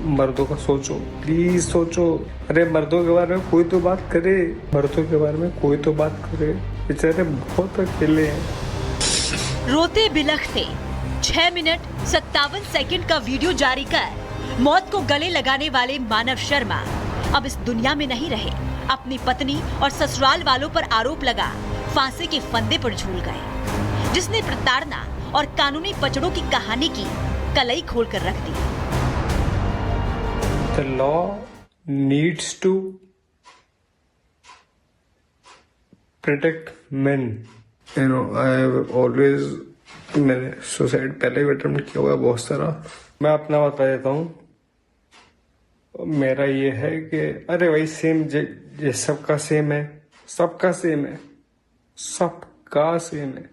मर्दों का सोचो, प्लीज सोचो। अरे मर्दों के बारे में कोई तो बात करे, मर्दों के बारे में कोई तो बात करे, बेचारे बहुत अकेले हैं। रोते बिलखते 6 मिनट 57 सेकंड का वीडियो जारी कर मौत को गले लगाने वाले मानव शर्मा अब इस दुनिया में नहीं रहे। अपनी पत्नी और ससुराल वालों पर आरोप लगा फांसी के फंदे पर झूल गए, जिसने प्रताड़ना और कानूनी पचड़ों की कहानी की कलई खोल कर रख दी। The law needs to protect men. You know, I have always, मैंने सुसाइड पहले भी अटेम्प्ट किया हुआ है बहुत सारा। मैं अपना बता देता हूँ। मेरा ये है कि अरे भाई सेम ये सबका सेम है, सबका सेम है, सबका सेम है।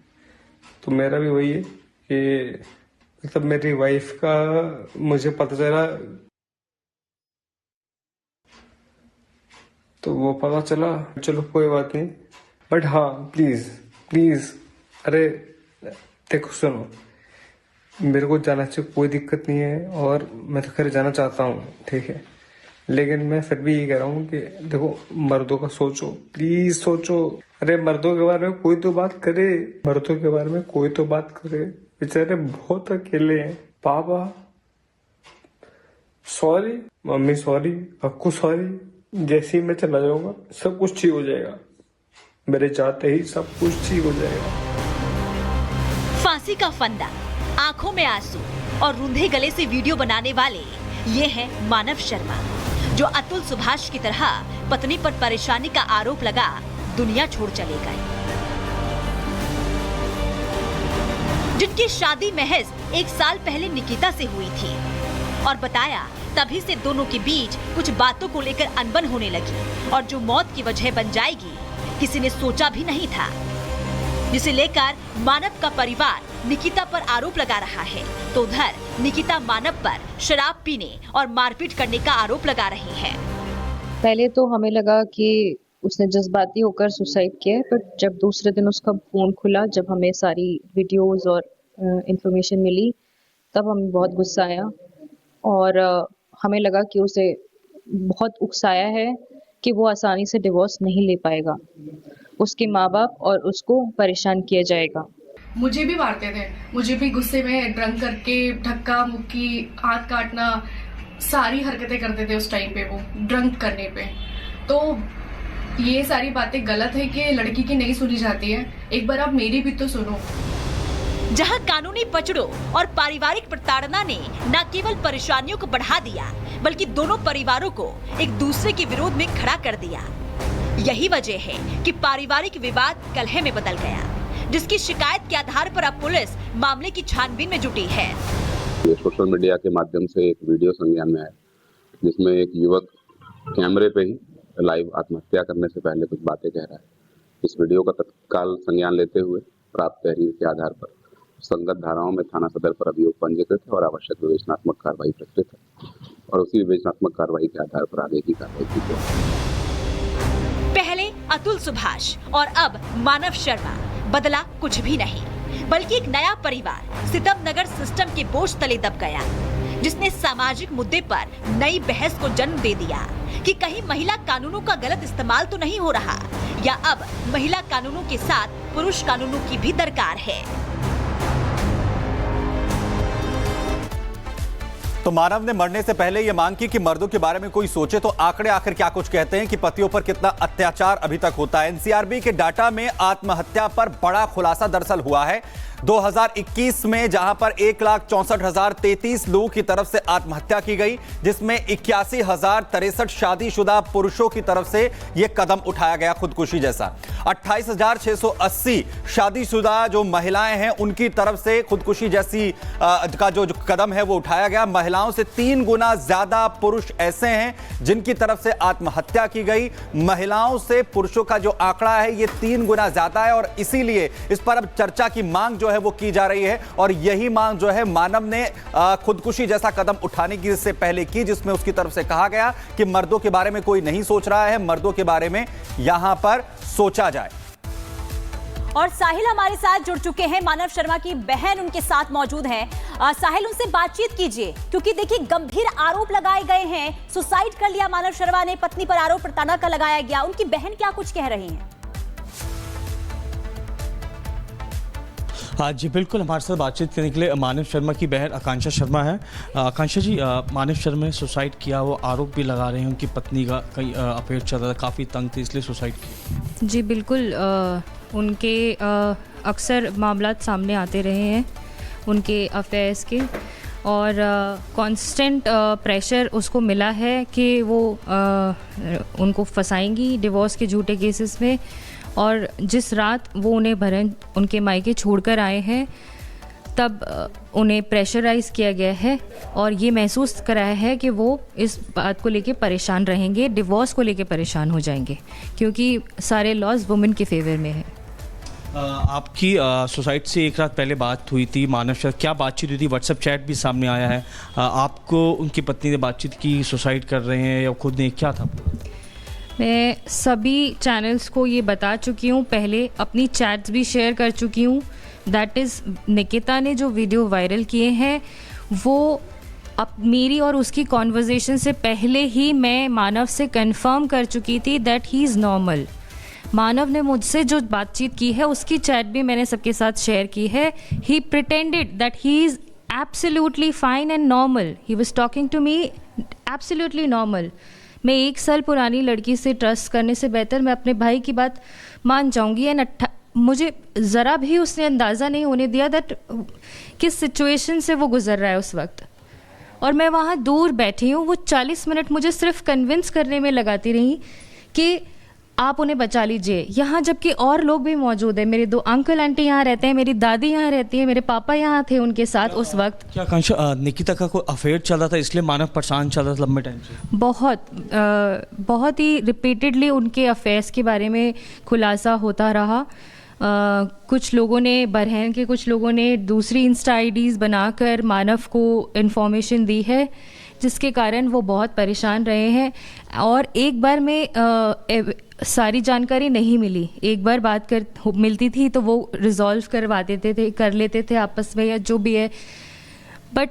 तो मेरा भी वही है कि मतलब मेरी वाइफ का मुझे पता चला, तो वो पता चला, चलो कोई बात नहीं। बट हाँ प्लीज प्लीज, अरे देखो सुनो, मेरे को जाना चाहिए, कोई दिक्कत नहीं है, और मैं तो खैर जाना चाहता हूँ, ठीक है, लेकिन मैं फिर भी ये कह रहा हूँ कि देखो मर्दों का सोचो, प्लीज सोचो। अरे मर्दों के बारे में कोई तो बात करे, मर्दों के बारे में कोई तो बात करे, बेचारे बहुत अकेले हैं। पापा sorry, mummy sorry, Akku sorry, जैसे ही मैं चला जाऊंगा सब कुछ ठीक हो जाएगा, मेरे जाते ही सब कुछ ठीक हो जाएगा। फांसी का फंदा, आंखों में आंसू और रूंधे गले से वीडियो बनाने वाले ये है मानव शर्मा, जो अतुल सुभाष की तरह पत्नी पर परेशानी का आरोप लगा दुनिया छोड़ चले गए, जिनकी शादी महज 1 साल पहले निकिता से हुई थी, और बताया तभी से दोनों के बीच कुछ बातों को लेकर अनबन होने लगी, और जो मौत की वजह बन जाएगी किसी ने सोचा भी नहीं था, जिसे लेकर मानव का परिवार निकिता पर आरोप लगा रहा है, तो उधर निकिता मानव पर शराब पीने और मारपीट करने का आरोप लगा रही है। पहले तो हमें लगा कि उसने जज्बाती होकर सुसाइड किया है, पर जब दूसरे दिन उसका फोन खुला, जब हमें सारी वीडियोस और इंफॉर्मेशन मिली, तब हमें बहुत गुस्सा आया, और हमें लगा कि उसे बहुत उकसाया है कि वो आसानी से डिवोर्स नहीं ले पाएगा, उसके माँ बाप और उसको परेशान किया जाएगा। मुझे भी मारते थे, मुझे भी गुस्से में ड्रंक करके धक्का मुक्की, हाथ काटना, सारी हरकतें करते थे उस टाइम पे वो ड्रंक करने पे। तो ये सारी बातें गलत है कि लड़की की नहीं सुनी जाती है, एक बार आप मेरी भी तो सुनो। जहां कानूनी पचड़ों और पारिवारिक प्रताड़ना ने न केवल परेशानियों को बढ़ा दिया, बल्कि दोनों परिवारों को एक दूसरे के विरोध में खड़ा कर दिया। यही वजह है कि पारिवारिक विवाद कलह में बदल गया, जिसकी शिकायत के आधार पर अब पुलिस मामले की छानबीन में जुटी है। ये सोशल मीडिया के माध्यम से एक वीडियो संज्ञान में आया, जिसमें एक युवक कैमरे पे ही लाइव आत्महत्या करने से पहले कुछ बातें कह रहा है। इस वीडियो का तत्काल संज्ञान लेते हुए प्राप्त तहरीर के आधार पर संगत धाराओं में थाना सदर पर अभियोग पंजीकृत है और आवश्यक विवेचनात्मक कार्रवाई प्रस्तुत है, और उसी विवेचनात्मक कार्रवाई के आधार पर आगे की कार्रवाई की जाएगी। पहले अतुल सुभाष और अब मानव शर्मा, बदला कुछ भी नहीं, बल्कि एक नया परिवार सितम नगर सिस्टम के बोझ तले दब गया, जिसने सामाजिक मुद्दे पर नई बहस को जन्म दे दिया कि कहीं महिला कानूनों का गलत इस्तेमाल तो नहीं हो रहा, या अब महिला कानूनों के साथ पुरुष कानूनों की भी दरकार है। तो मानव ने मरने से पहले यह मांग की कि मर्दों के बारे में कोई सोचे, तो आंकड़े आखिर क्या कुछ कहते हैं कि पतियों पर कितना अत्याचार अभी तक होता है। एनसीआरबी के डाटा में आत्महत्या पर बड़ा खुलासा दरअसल हुआ है 2021 में, जहां पर 1,64,033 लोगों की तरफ से आत्महत्या की गई, जिसमें 81,063 शादीशुदा पुरुषों की तरफ से यह कदम उठाया गया खुदकुशी जैसा। 28,680 शादीशुदा जो महिलाएं हैं उनकी तरफ से खुदकुशी जैसी का जो कदम है वो उठाया गया। महिलाओं से 3 गुना ज्यादा पुरुष ऐसे हैं जिनकी तरफ से आत्महत्या की गई। महिलाओं से पुरुषों का जो आंकड़ा है ये 3 गुना ज्यादा है, और इसीलिए इस पर अब चर्चा की मांग जो है वो की जा रही है, और यही मांग जो है मानव ने खुदकुशी जैसा कदम उठाने की से पहले की, जिसमें उसकी तरफ से कहा गया कि मर्दों के बारे में कोई नहीं सोच रहा है, मर्दों के बारे में यहां पर सोचा जाए। और साहिल हमारे साथ जुड़ चुके हैं, मानव शर्मा की बहन उनके साथ मौजूद हैं। साहिल उनसे बातचीत कीजिए, क्योंकि देखिए गंभीर आरोप लगाए गए हैं। सुसाइड कर लिया मानव शर्मा ने, पत्नी पर आरोप प्रताड़ना का लगाया गया। उनकी बहन क्या कुछ कह रही हैं? हाँ जी, बिल्कुल हमारे साथ बातचीत करने के लिए मानव शर्मा की बहन आकांक्षा शर्मा है। आकांक्षा जी, मानव शर्मा ने सुसाइड किया, वो आरोप भी लगा रहे हैं उनकी पत्नी का कई अफेयर चल रहा था, काफ़ी तंग थी इसलिए सुसाइड किया। जी बिल्कुल, उनके अक्सर मामला सामने आते रहे हैं उनके अफेयर्स के, और कांस्टेंट प्रेशर उसको मिला है कि वो उनको फंसाएंगी डिवोर्स के झूठे केसेस में। और जिस रात वो उन्हें भरन उनके मायके छोड़कर आए हैं, तब उन्हें प्रेशराइज़ किया गया है और ये महसूस कराया है कि वो इस बात को लेके परेशान रहेंगे, डिवोर्स को लेके परेशान हो जाएंगे, क्योंकि सारे लॉज वुमेन के फेवर में है। आपकी सुसाइड से एक रात पहले बात हुई थी मानव शर्मा, क्या बातचीत हुई थी? व्हाट्सएप चैट भी सामने आया है। आपको उनकी पत्नी ने बातचीत की सुसाइड कर रहे हैं या खुद ने, क्या था? मैं सभी चैनल्स को ये बता चुकी हूँ, पहले अपनी चैट्स भी शेयर कर चुकी हूँ। दैट इज़ निकिता ने जो वीडियो वायरल किए हैं वो अब मेरी और उसकी कॉन्वर्जेसन से पहले ही मैं मानव से कंफर्म कर चुकी थी दैट ही इज़ नॉर्मल। मानव ने मुझसे जो बातचीत की है उसकी चैट भी मैंने सबके साथ शेयर की है। He pretended that he is absolutely fine and normal. He was talking to me absolutely normal. मैं 1 साल पुरानी लड़की से ट्रस्ट करने से बेहतर मैं अपने भाई की बात मान जाऊंगी। एंड मुझे ज़रा भी उसने अंदाज़ा नहीं होने दिया दैट किस सिचुएशन से वो गुजर रहा है उस वक्त। और मैं वहाँ दूर बैठी हूँ, वो 40 मिनट मुझे सिर्फ कन्विंस करने में लगाती रही कि आप उन्हें बचा लीजिए यहाँ, जबकि और लोग भी मौजूद हैं। मेरे 2 अंकल आंटी यहाँ रहते हैं, मेरी दादी यहाँ रहती है, मेरे पापा यहाँ थे उनके साथ उस वक्त। क्या आकांक्षा, निकिता का कोई अफेयर चल रहा था इसलिए मानव परेशान चल रहा था लंबे टाइम से? बहुत ही रिपीटेडली उनके अफेयर्स के बारे में खुलासा होता रहा। कुछ लोगों ने, बरहन के कुछ लोगों ने दूसरी इंस्टा आईडीज़ बनाकर मानव को इन्फॉर्मेशन दी है, जिसके कारण वो बहुत परेशान रहे हैं। और एक बार में सारी जानकारी नहीं मिली, एक बार बात मिलती थी तो वो रिजॉल्व करवा देते थे, कर लेते थे आपस में या जो भी है। बट